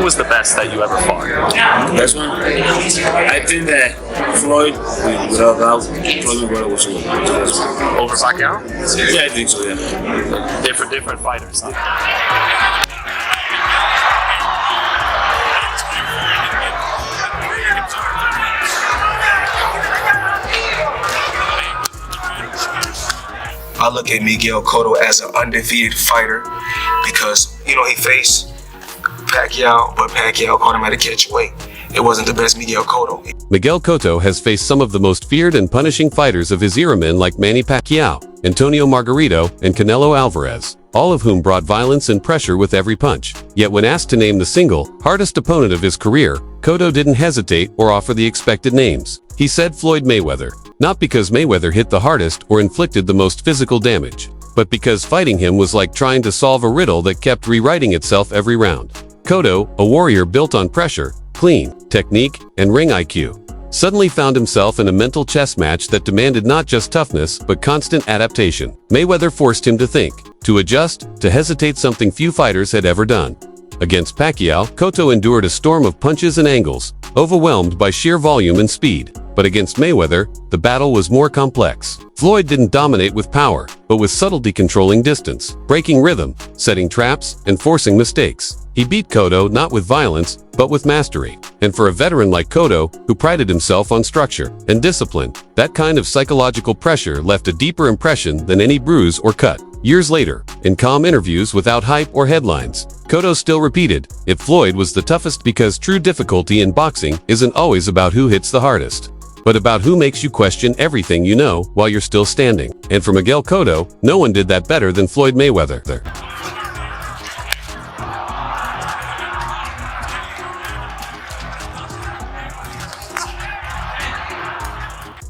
Who was the best that you ever fought? The best one? I think that Floyd, without doubt, Floyd Mayweather was the best one. Over Pacquiao? Yeah, I think so, yeah. Different fighters. Huh? I look at Miguel Cotto as an undefeated fighter because, he faced Pacquiao, but Pacquiao caught him at a catchweight. It wasn't the best Miguel Cotto. Miguel Cotto has faced some of the most feared and punishing fighters of his era, men like Manny Pacquiao, Antonio Margarito, and Canelo Alvarez, all of whom brought violence and pressure with every punch. Yet when asked to name the single, hardest opponent of his career, Cotto didn't hesitate or offer the expected names. He said Floyd Mayweather, not because Mayweather hit the hardest or inflicted the most physical damage, but because fighting him was like trying to solve a riddle that kept rewriting itself every round. Cotto, a warrior built on pressure, clean, technique, and ring IQ, suddenly found himself in a mental chess match that demanded not just toughness, but constant adaptation. Mayweather forced him to think, to adjust, to hesitate, something few fighters had ever done. Against Pacquiao, Cotto endured a storm of punches and angles, overwhelmed by sheer volume and speed. But against Mayweather, the battle was more complex. Floyd didn't dominate with power, but with subtlety, controlling distance, breaking rhythm, setting traps, and forcing mistakes. He beat Cotto not with violence, but with mastery. And for a veteran like Cotto, who prided himself on structure and discipline, that kind of psychological pressure left a deeper impression than any bruise or cut. Years later, in calm interviews without hype or headlines, Cotto still repeated, if Floyd was the toughest, because true difficulty in boxing isn't always about who hits the hardest, but about who makes you question everything you know while you're still standing. And for Miguel Cotto, no one did that better than Floyd Mayweather.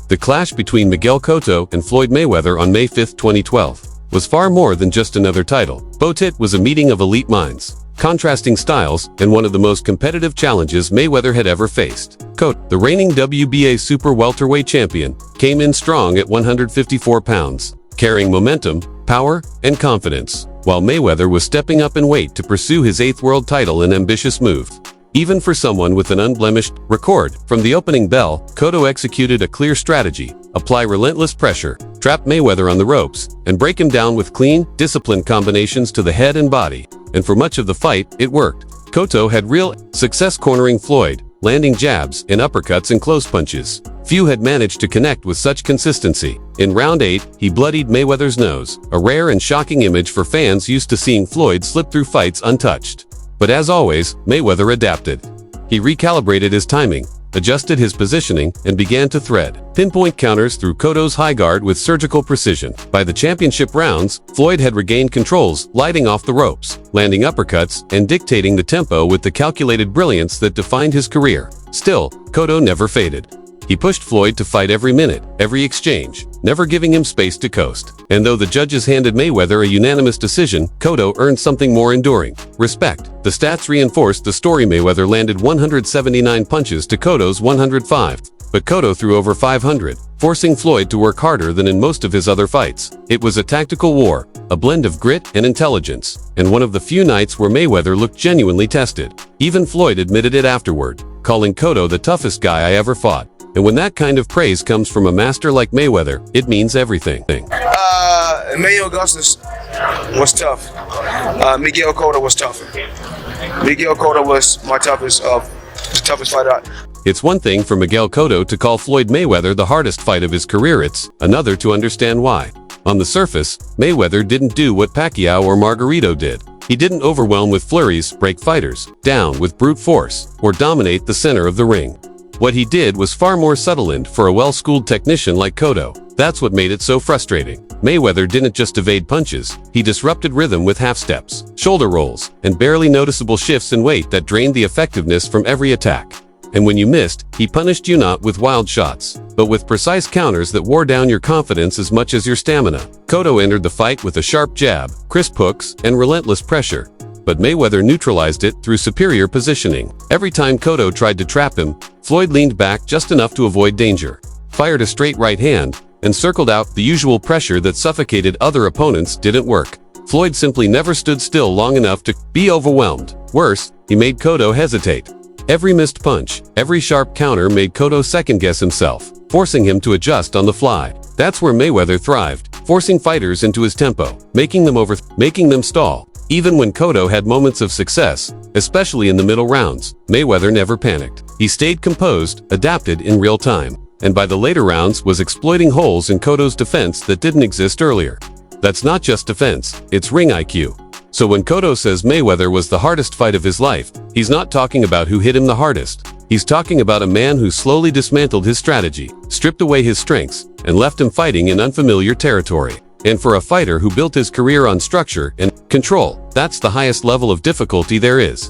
The clash between Miguel Cotto and Floyd Mayweather on May 5, 2012, was far more than just another title. Bout it was a meeting of elite minds, contrasting styles, and one of the most competitive challenges Mayweather had ever faced. Cotto, the reigning WBA super welterweight champion, came in strong at 154 pounds, carrying momentum, power, and confidence, while Mayweather was stepping up in weight to pursue his 8th world title, an ambitious move. Even for someone with an unblemished record, from the opening bell, Cotto executed a clear strategy: apply relentless pressure, trap Mayweather on the ropes, and break him down with clean, disciplined combinations to the head and body. And for much of the fight, it worked. Cotto had real success cornering Floyd, landing jabs and uppercuts and close punches. Few had managed to connect with such consistency. In round 8, he bloodied Mayweather's nose, a rare and shocking image for fans used to seeing Floyd slip through fights untouched. But as always, Mayweather adapted. He recalibrated his timing, adjusted his positioning, and began to thread pinpoint counters through Cotto's high guard with surgical precision. By the championship rounds, Floyd had regained controls, lighting off the ropes, landing uppercuts, and dictating the tempo with the calculated brilliance that defined his career. Still, Cotto never faded. He pushed Floyd to fight every minute, every exchange, never giving him space to coast. And though the judges handed Mayweather a unanimous decision, Cotto earned something more enduring: respect. The stats reinforced the story. Mayweather landed 179 punches to Cotto's 105, but Cotto threw over 500, forcing Floyd to work harder than in most of his other fights. It was a tactical war, a blend of grit and intelligence, and one of the few nights where Mayweather looked genuinely tested. Even Floyd admitted it afterward, calling Cotto the toughest guy I ever fought. And when that kind of praise comes from a master like Mayweather, it means everything. Mayo Augustus was tough. Miguel Cotto was tougher. Miguel Cotto was my the toughest fighter. It's one thing for Miguel Cotto to call Floyd Mayweather the hardest fight of his career. It's another to understand why. On the surface, Mayweather didn't do what Pacquiao or Margarito did. He didn't overwhelm with flurries, break fighters down with brute force, or dominate the center of the ring. What he did was far more subtle, and for a well-schooled technician like Cotto, that's what made it so frustrating. Mayweather didn't just evade punches, he disrupted rhythm with half-steps, shoulder rolls, and barely noticeable shifts in weight that drained the effectiveness from every attack. And when you missed, he punished you not with wild shots, but with precise counters that wore down your confidence as much as your stamina. Cotto entered the fight with a sharp jab, crisp hooks, and relentless pressure, but Mayweather neutralized it through superior positioning. Every time Cotto tried to trap him, Floyd leaned back just enough to avoid danger, fired a straight right hand, and circled out. The usual pressure that suffocated other opponents didn't work. Floyd simply never stood still long enough to be overwhelmed. Worse, he made Cotto hesitate. Every missed punch, every sharp counter made Cotto second-guess himself, forcing him to adjust on the fly. That's where Mayweather thrived, forcing fighters into his tempo, making them stall. Even when Cotto had moments of success, especially in the middle rounds, Mayweather never panicked. He stayed composed, adapted in real time, and by the later rounds was exploiting holes in Cotto's defense that didn't exist earlier. That's not just defense, it's ring IQ. So when Cotto says Mayweather was the hardest fight of his life, he's not talking about who hit him the hardest. He's talking about a man who slowly dismantled his strategy, stripped away his strengths, and left him fighting in unfamiliar territory. And for a fighter who built his career on structure and control, that's the highest level of difficulty there is.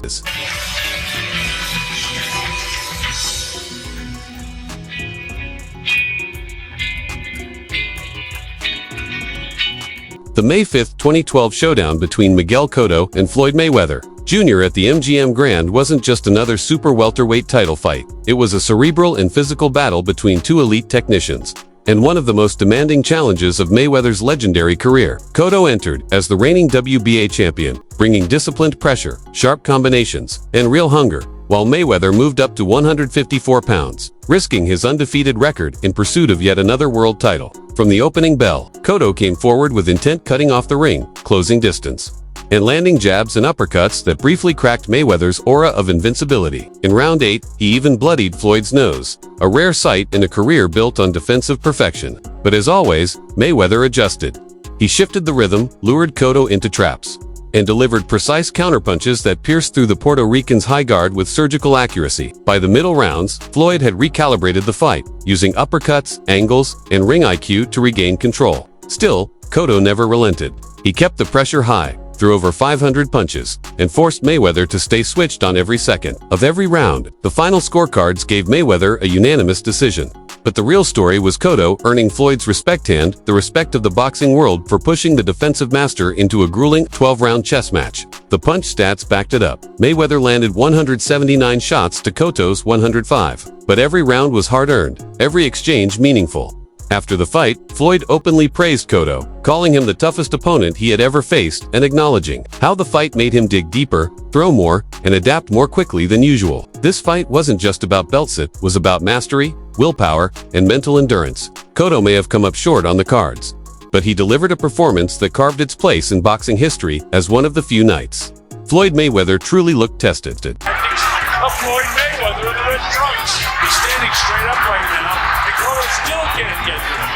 The May 5, 2012 showdown between Miguel Cotto and Floyd Mayweather Jr. at the MGM Grand wasn't just another super welterweight title fight. It was a cerebral and physical battle between two elite technicians, and one of the most demanding challenges of Mayweather's legendary career. Cotto entered as the reigning WBA champion, bringing disciplined pressure, sharp combinations, and real hunger, while Mayweather moved up to 154 pounds, risking his undefeated record in pursuit of yet another world title. From the opening bell, Cotto came forward with intent, cutting off the ring, closing distance, and landing jabs and uppercuts that briefly cracked Mayweather's aura of invincibility. In round 8, he even bloodied Floyd's nose, a rare sight in a career built on defensive perfection. But as always, Mayweather adjusted. He shifted the rhythm, lured Cotto into traps, and delivered precise counterpunches that pierced through the Puerto Rican's high guard with surgical accuracy. By the middle rounds, Floyd had recalibrated the fight, using uppercuts, angles, and ring IQ to regain control. Still, Cotto never relented. He kept the pressure high, threw over 500 punches, and forced Mayweather to stay switched on every second of every round. The final scorecards gave Mayweather a unanimous decision. But the real story was Cotto earning Floyd's respect, and the respect of the boxing world, for pushing the defensive master into a grueling 12-round chess match. The punch stats backed it up. Mayweather landed 179 shots to Cotto's 105. But every round was hard-earned, every exchange meaningful. After the fight, Floyd openly praised Cotto, calling him the toughest opponent he had ever faced and acknowledging how the fight made him dig deeper, throw more, and adapt more quickly than usual. This fight wasn't just about belts, it was about mastery, willpower, and mental endurance. Cotto may have come up short on the cards, but he delivered a performance that carved its place in boxing history as one of the few nights Floyd Mayweather truly looked tested. Floyd Mayweather in the red trunks. He's standing straight up right now. Cotto still can't get to him.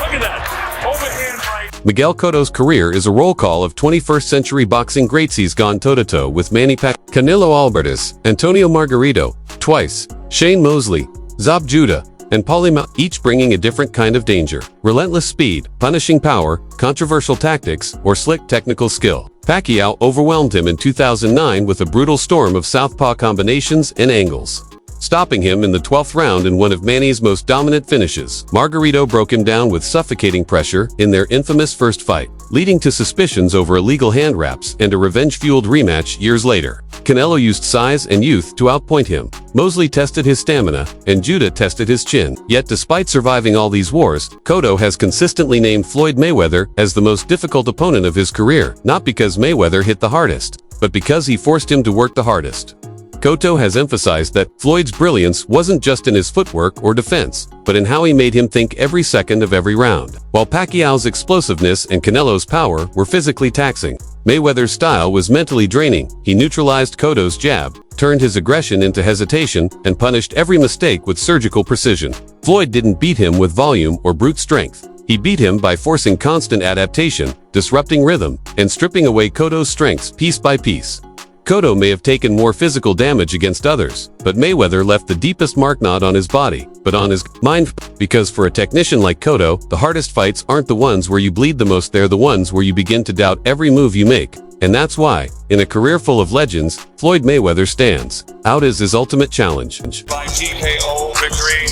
Look at that. Overhand right. Miguel Cotto's career is a roll call of 21st century boxing greats. He's gone toe-to-toe with Manny Pacquiao, Canelo Albertis, Antonio Margarito, twice, Shane Mosley, Zab Judah, and Paulie, each bringing a different kind of danger. Relentless speed, punishing power, controversial tactics, or slick technical skill. Pacquiao overwhelmed him in 2009 with a brutal storm of southpaw combinations and angles, stopping him in the 12th round in one of Manny's most dominant finishes. Margarito broke him down with suffocating pressure in their infamous first fight, leading to suspicions over illegal hand wraps and a revenge-fueled rematch years later. Canelo used size and youth to outpoint him. Mosley tested his stamina, and Judah tested his chin. Yet despite surviving all these wars, Cotto has consistently named Floyd Mayweather as the most difficult opponent of his career, not because Mayweather hit the hardest, but because he forced him to work the hardest. Cotto has emphasized that Floyd's brilliance wasn't just in his footwork or defense, but in how he made him think every second of every round. While Pacquiao's explosiveness and Canelo's power were physically taxing, Mayweather's style was mentally draining. He neutralized Cotto's jab, turned his aggression into hesitation, and punished every mistake with surgical precision. Floyd didn't beat him with volume or brute strength. He beat him by forcing constant adaptation, disrupting rhythm, and stripping away Cotto's strengths piece by piece. Cotto may have taken more physical damage against others, but Mayweather left the deepest mark not on his body, but on his mind. Because for a technician like Cotto, the hardest fights aren't the ones where you bleed the most, they're the ones where you begin to doubt every move you make. And that's why, in a career full of legends, Floyd Mayweather stands out as his ultimate challenge. By TKO victory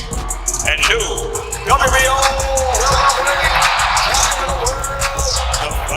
and new WBO